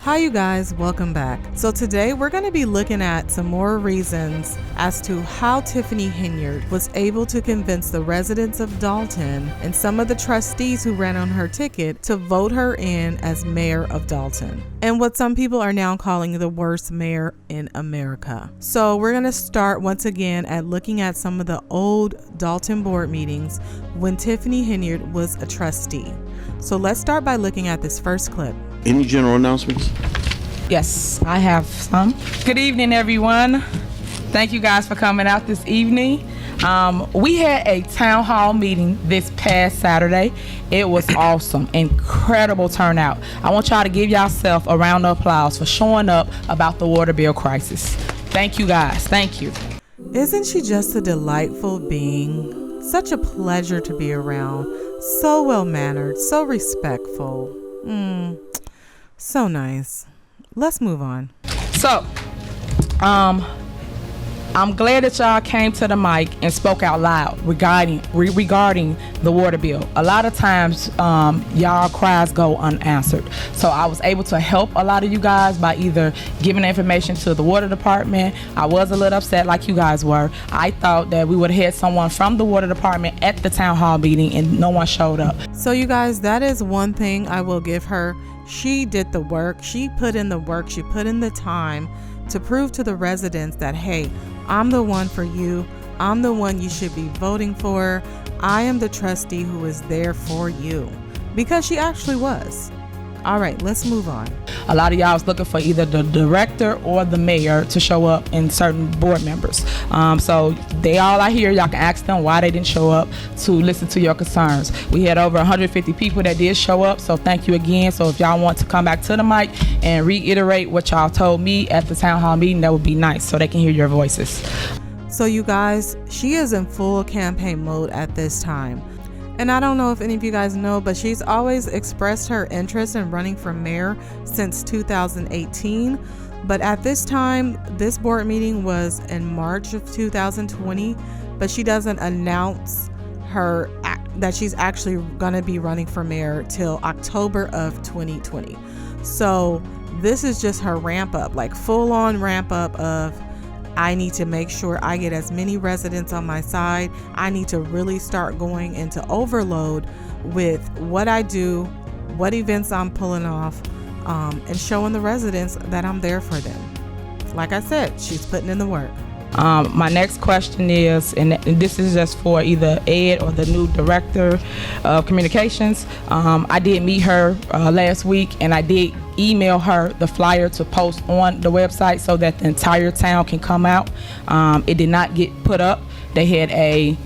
Hi you guys, welcome back. So today we're going to be looking at some more reasons as to how Tiffany Henyard was able to convince the residents of Dolton and some of the trustees who ran on her ticket to vote her in as mayor of Dolton, and what some people are now calling the worst mayor in America. So we're going to start once again at looking at some of the old Dolton board meetings when Tiffany Henyard was a trustee. So let's start by looking at this first clip. Any general announcements? Yes, I have some. Good evening, everyone. Thank you guys for coming out this evening. We had a town hall meeting this past Saturday. It was awesome, incredible turnout. I want y'all to give yourself a round of applause for showing up about the water bill crisis. Thank you guys, thank you. Isn't she just a delightful being? Such a pleasure to be around. So well-mannered, so respectful. So nice. Let's move on. So, I'm glad that y'all came to the mic and spoke out loud regarding the water bill. A lot of times, y'all cries go unanswered. So I was able to help a lot of you guys by either giving the information to the water department. I was a little upset like you guys were. I thought that we would have had someone from the water department at the town hall meeting and no one showed up. So you guys, that is one thing I will give her. She did the work. She put in the work. She put in the time to prove to the residents that, hey, I'm the one for you. I'm the one you should be voting for. I am the trustee who is there for you. Because she actually was. All right, let's move on. A lot of y'all was looking for either the director or the mayor to show up and certain board members. So they all are here. Y'all can ask them why they didn't show up to listen to your concerns. We had over 150 people that did show up, so thank you again. So if y'all want to come back to the mic and reiterate what y'all told me at the town hall meeting, that would be nice so they can hear your voices. So you guys, she is in full campaign mode at this time. And I don't know if any of you guys know, but she's always expressed her interest in running for mayor since 2018. But at this time, this board meeting was in March of 2020, but she doesn't announce that she's actually going to be running for mayor till October of 2020. So this is just her ramp up, like full on ramp up of, I need to make sure I get as many residents on my side. I need to really start going into overload with what I do, what events I'm pulling off, and showing the residents that I'm there for them. Like I said, she's putting in the work. My next question is, and this is just for either Ed or the new director of communications. I did meet her last week, and I did email her the flyer to post on the website so that the entire town can come out. It did not get put up. They had a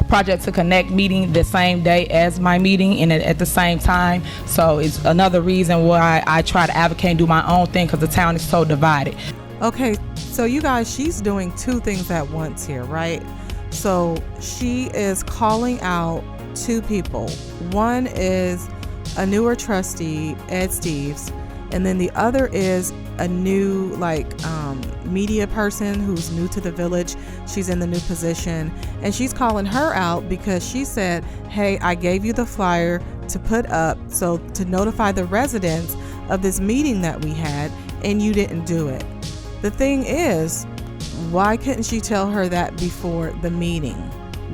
Project to Connect meeting the same day as my meeting and at the same time. So it's another reason why I try to advocate and do my own thing, because the town is so divided. Okay, so you guys, she's doing two things at once here, right? So she is calling out two people. One is a newer trustee, Ed Steves, and then the other is a new media person who's new to the village. She's in the new position, and she's calling her out because she said, hey, I gave you the flyer to put up so to notify the residents of this meeting that we had, and you didn't do it. The thing is, why couldn't she tell her that before the meeting?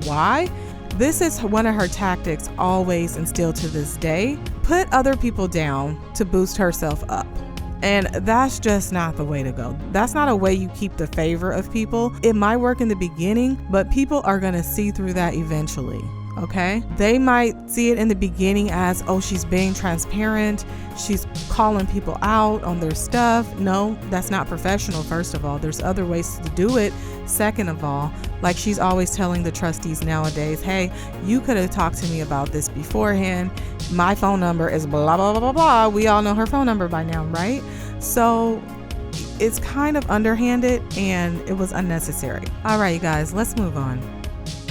Why? This is one of her tactics, always and still to this day. Put other people down to boost herself up. And that's just not the way to go. That's not a way you keep the favor of people. It might work in the beginning, but people are going to see through that eventually. Okay? They might see it in the beginning as, oh, she's being transparent. She's calling people out on their stuff. No, that's not professional, first of all. There's other ways to do it. Second of all, like she's always telling the trustees nowadays, hey, you could have talked to me about this beforehand. My phone number is blah, blah, blah, blah, blah. We all know her phone number by now, right? So it's kind of underhanded and it was unnecessary. All right, you guys, let's move on.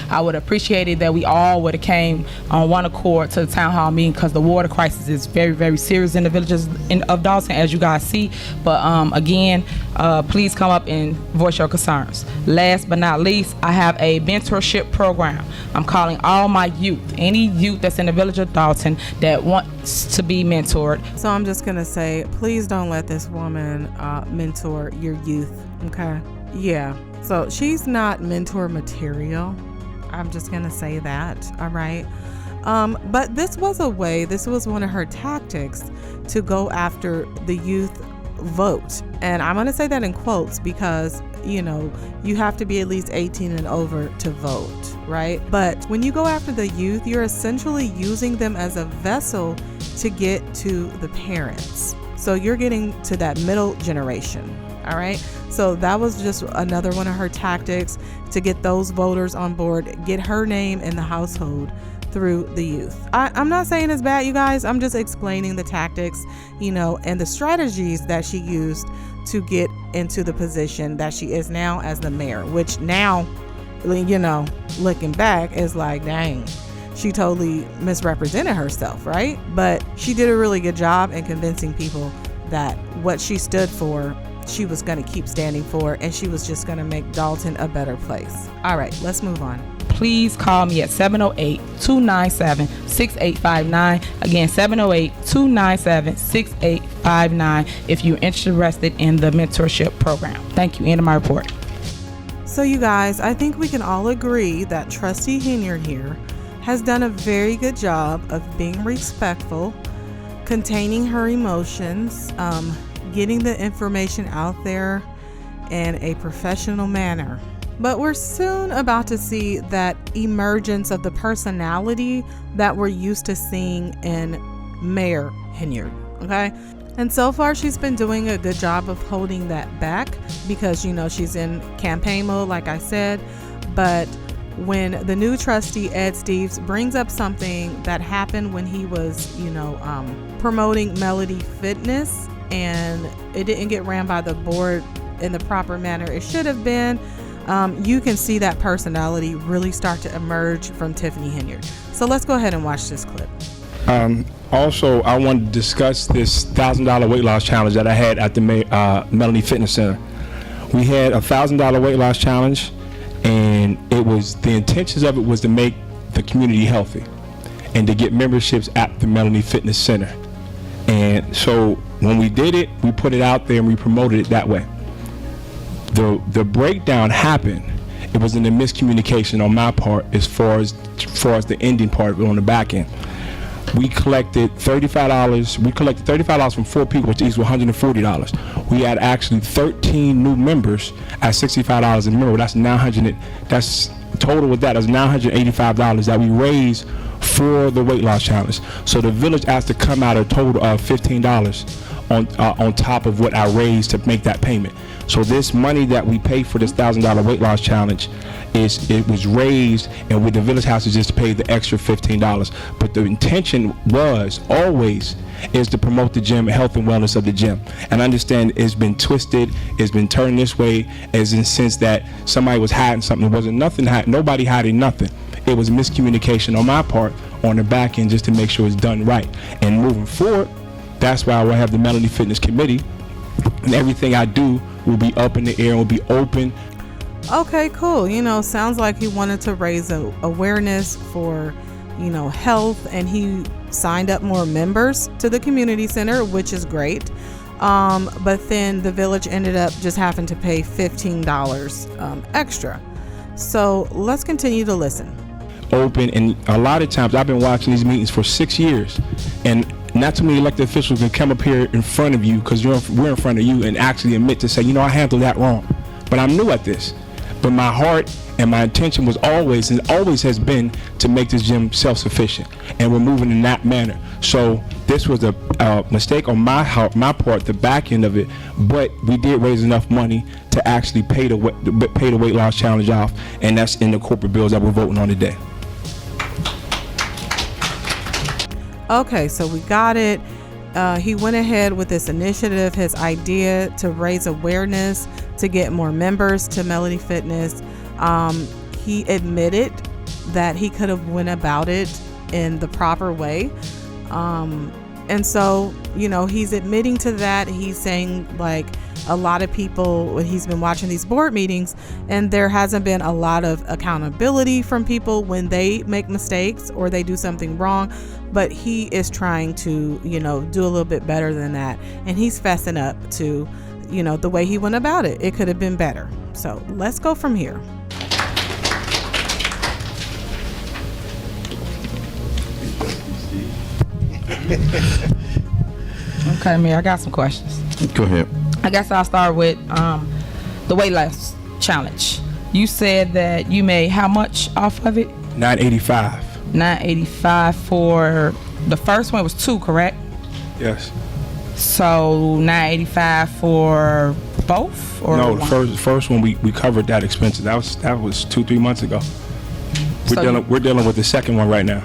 I would appreciate it that we all would have came on one accord to the town hall meeting, because the water crisis is very, very serious in the villages of Dolton, as you guys see. But again, please come up and voice your concerns. Last but not least, I have a mentorship program. I'm calling all my youth, any youth that's in the village of Dolton that wants to be mentored. So I'm just going to say, please don't let this woman mentor your youth, okay? Yeah, so she's not mentor material. I'm just going to say that, all right? But this was one of her tactics to go after the youth vote. And I'm going to say that in quotes because, you know, you have to be at least 18 and over to vote, right? But when you go after the youth, you're essentially using them as a vessel to get to the parents. So you're getting to that middle generation, all right? So that was just another one of her tactics to get those voters on board, get her name in the household through the youth. I'm not saying it's bad, you guys. I'm just explaining the tactics, you know, and the strategies that she used to get into the position that she is now as the mayor, which now, you know, looking back is like, dang, she totally misrepresented herself, right? But she did a really good job in convincing people that what she stood for, she was going to keep standing for, and she was just going to make Dolton a better place. All right, let's move on. Please call me at 708-297-6859. Again, 708-297-6859 if you're interested in the mentorship program. Thank you. End of my report. So you guys, I think we can all agree that Trustee Henyard here has done a very good job of being respectful, containing her emotions, getting the information out there in a professional manner. But we're soon about to see that emergence of the personality that we're used to seeing in Mayor Henyard, okay? And so far, she's been doing a good job of holding that back because, you know, she's in campaign mode, like I said. But when the new trustee, Ed Steves, brings up something that happened when he was, you know, promoting Melody Fitness, and it didn't get ran by the board in the proper manner it should have been, you can see that personality really start to emerge from Tiffany Henyard. So let's go ahead and watch this clip. Also, I want to discuss this $1,000 weight loss challenge that I had at the Melody Fitness Center. We had a $1,000 weight loss challenge, and the intentions of it was to make the community healthy and to get memberships at the Melody Fitness Center. And so when we did it, we put it out there and we promoted it that way. The breakdown happened. It was in a miscommunication on my part as far as the ending part of it on the back end. We collected $35. We collected $35 from 4 people, which equals $140. We had actually 13 new members at $65 a member. That's $900. That's total with that. That's $985 that we raised for the weight loss challenge. So the village has to come out a total of $15 on top of what I raised to make that payment. So this money that we pay for this $1,000 weight loss challenge it was raised, and with the village house is just to pay the extra $15. But the intention was always is to promote the gym, health and wellness of the gym. And I understand it's been twisted, it's been turned this way, as in the sense that somebody was hiding something. It wasn't nothing, nobody hiding nothing. It was miscommunication on my part on the back end just to make sure it's done right. And moving forward, that's why I will have the Melody Fitness Committee, and everything I do will be up in the air, will be open. Okay, cool. You know, sounds like he wanted to raise awareness for, you know, health, and he signed up more members to the community center, which is great. But then the village ended up just having to pay $15 extra. So let's continue to listen. Open, and a lot of times I've been watching these meetings for 6 years, and not too many elected officials can come up here in front of you, because we're in front of you, and actually admit to say, you know, I handled that wrong. But I'm new at this. But my heart and my intention was always, and always has been, to make this gym self-sufficient, and we're moving in that manner. So this was a mistake on my part, the back end of it, but we did raise enough money to actually pay the weight loss challenge off, and that's in the corporate bills that we're voting on today. Okay, so we got it. He went ahead with this initiative, his idea to raise awareness, to get more members to Melody Fitness. He admitted that he could have went about it in the proper way. And so, he's admitting to that. He's saying, like, a lot of people, he's been watching these board meetings, and there hasn't been a lot of accountability from people when they make mistakes or they do something wrong. But he is trying to, do a little bit better than that. And he's fessing up to, the way he went about it. It could have been better. So let's go from here. Okay, Mayor, I got some questions. Go ahead. I guess I'll start with the weight loss challenge. You said that you made how much off of it? $985. $985 for the first one. Was 2, correct? Yes. So $985 for both, or No, one? the first one we covered that expense. That was 2-3 months ago. We're dealing with the second one right now.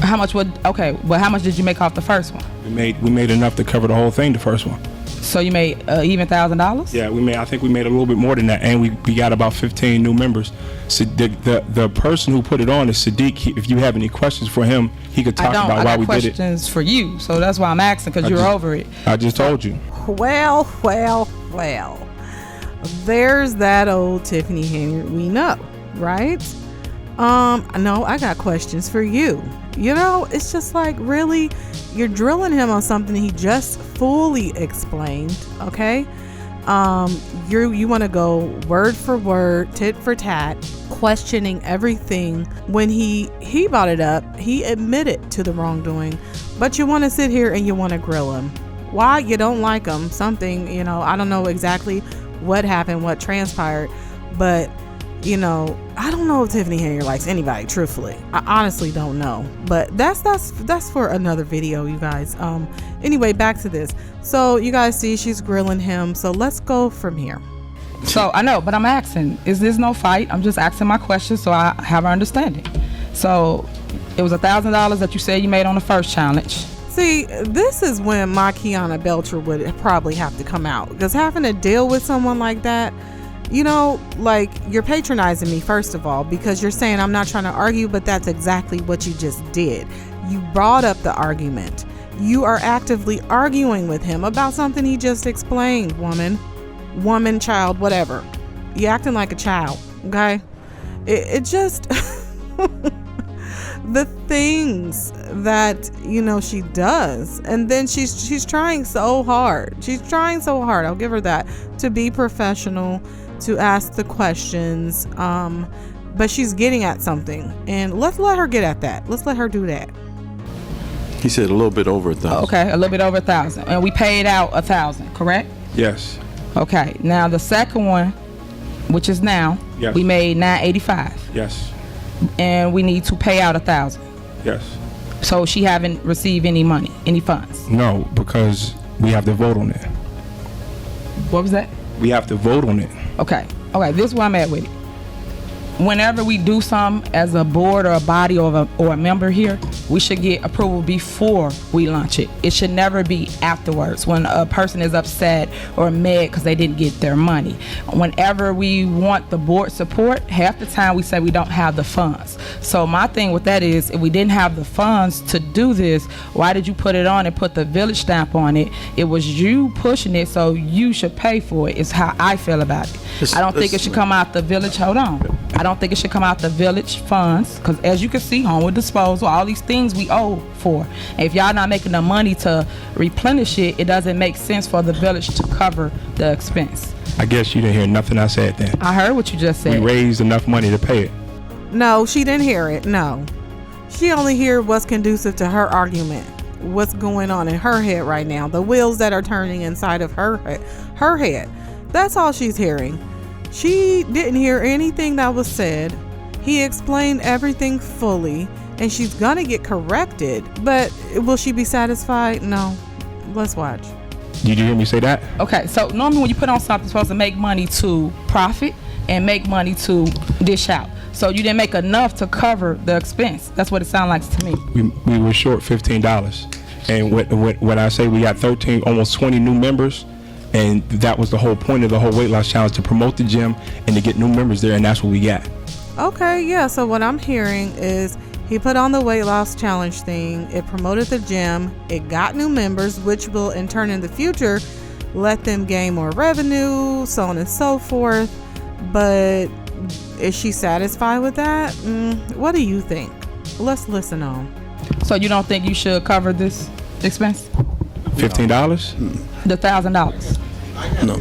How much would? Okay, well, how much did you make off the first one? We made enough to cover the whole thing. The first one. So you made even $1,000? Yeah, I think we made a little bit more than that, and we got about 15 new members. So the person who put it on is Sadiq. If you have any questions for him, he could talk about why we did it. I got questions for you, so that's why I'm asking, because you're over it. I just told you. Well. There's that old Tiffany Henyard we know, right? No, I got questions for you. It's just like, really, you're drilling him on something he just fully explained, okay? You want to go word for word, tit for tat, questioning everything. When he brought it up, he admitted to the wrongdoing, but you want to sit here and you want to grill him. Why? You don't like him. Something, I don't know exactly what happened, what transpired, but I don't know if Tiffany Henyard likes anybody, truthfully. I honestly don't know. But that's for another video, you guys. Anyway, back to this. So you guys see she's grilling him. So let's go from here. So I know, but I'm asking, is this no fight? I'm just asking my questions so I have an understanding. So it was $1,000 that you said you made on the first challenge. See, this is when my Kiana Belcher would probably have to come out, because having to deal with someone like that, like, you're patronizing me, first of all, because you're saying I'm not trying to argue, but that's exactly what you just did. You brought up the argument. You are actively arguing with him about something he just explained, woman, child, whatever. You acting like a child, okay? It just the things that she does, and then she's trying so hard. I'll give her that, to be professional, to ask the questions, but she's getting at something, and let's let her get at that. Let's let her do that. He said a little bit over 1,000. Okay, a little bit over 1,000, and we paid out 1,000, correct? Yes. Okay, now the second one, which is now, yes, we made $985. Yes. And we need to pay out 1,000. Yes. So she haven't received any money, any funds? No, because we have to vote on it. What was that? We have to vote on it. Okay, this is where I'm at with it. Whenever we do something as a board or a body or a member here, we should get approval before we launch it. It should never be afterwards when a person is upset or mad because they didn't get their money. Whenever we want the board support, half the time we say we don't have the funds. So my thing with that is, if we didn't have the funds to do this, why did you put it on and put the village stamp on it? It was you pushing it, so you should pay for it, is how I feel about it. I don't think it should come out the village. Hold on. I don't think it should come out the village funds, because as you can see, homeward disposal, all these things we owe for. And if y'all not making the money to replenish it, it doesn't make sense for the village to cover the expense. I guess you didn't hear nothing I said then. I heard what you just said. We raised enough money to pay it. No, she didn't hear it. No. She only heard what's conducive to her argument. What's going on in her head right now. The wheels that are turning inside of her head. That's all she's hearing. She didn't hear anything that was said. He explained everything fully, and she's gonna get corrected, but will she be satisfied? No. Let's watch. Did you hear me say that? Okay, so normally when you put on something, it's supposed to make money to profit and make money to dish out. So you didn't make enough to cover the expense. That's what it sounds like to me. We were short $15. And when I say we got 13, almost 20 new members, and that was the whole point of the whole weight loss challenge, to promote the gym and to get new members there, and that's what we got. Okay, yeah. So what I'm hearing is he put on the weight loss challenge thing. It promoted the gym. It got new members, which will in turn in the future let them gain more revenue, so on and so forth. But is she satisfied with that? What do you think? Let's listen on. So you don't think you should cover this expense? $15? The $1,000? No.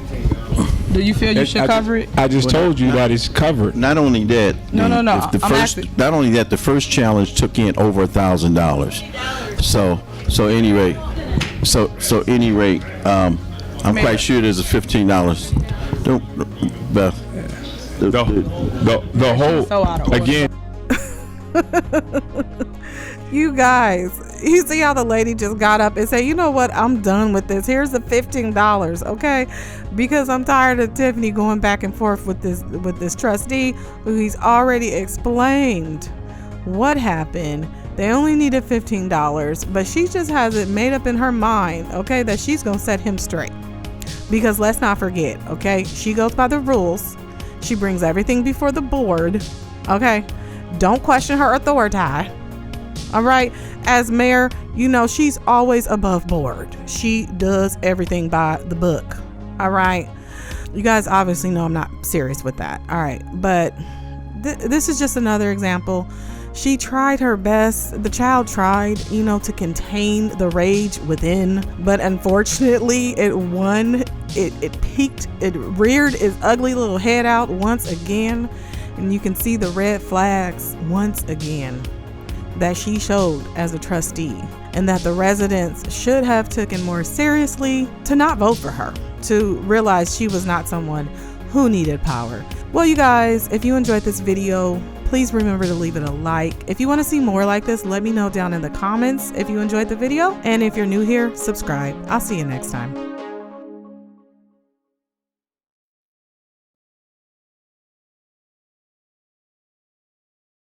Do you feel you should cover it? I just told you that it's covered. Not only that. No. If the I'm first, asking. not only that, the first challenge took in over $1,000. So any rate, I'm quite sure there's a $15. Don't, Beth. The whole, So out of order. again, You guys, you see how the lady just got up and said, you know what, I'm done with this. Here's the $15, okay? Because I'm tired of Tiffany going back and forth with this trustee who he's already explained what happened. They only needed $15, but she just has it made up in her mind, okay, that she's going to set him straight. Because let's not forget, okay, she goes by the rules. She brings everything before the board, okay? Don't question her authority. All right, as mayor, you know, she's always above board. She does everything by the book. All right, you guys obviously know I'm not serious with that. All right, but this is just another example. She tried her best. The child tried, you know, to contain the rage within, but unfortunately it won. It peaked, it reared its ugly little head out once again, and you can see the red flags once again that she showed as a trustee, and that the residents should have taken more seriously to not vote for her, to realize she was not someone who needed power. Well, you guys, if you enjoyed this video, please remember to leave it a like. If you want to see more like this, let me know down in the comments if you enjoyed the video. And if you're new here, subscribe. I'll see you next time.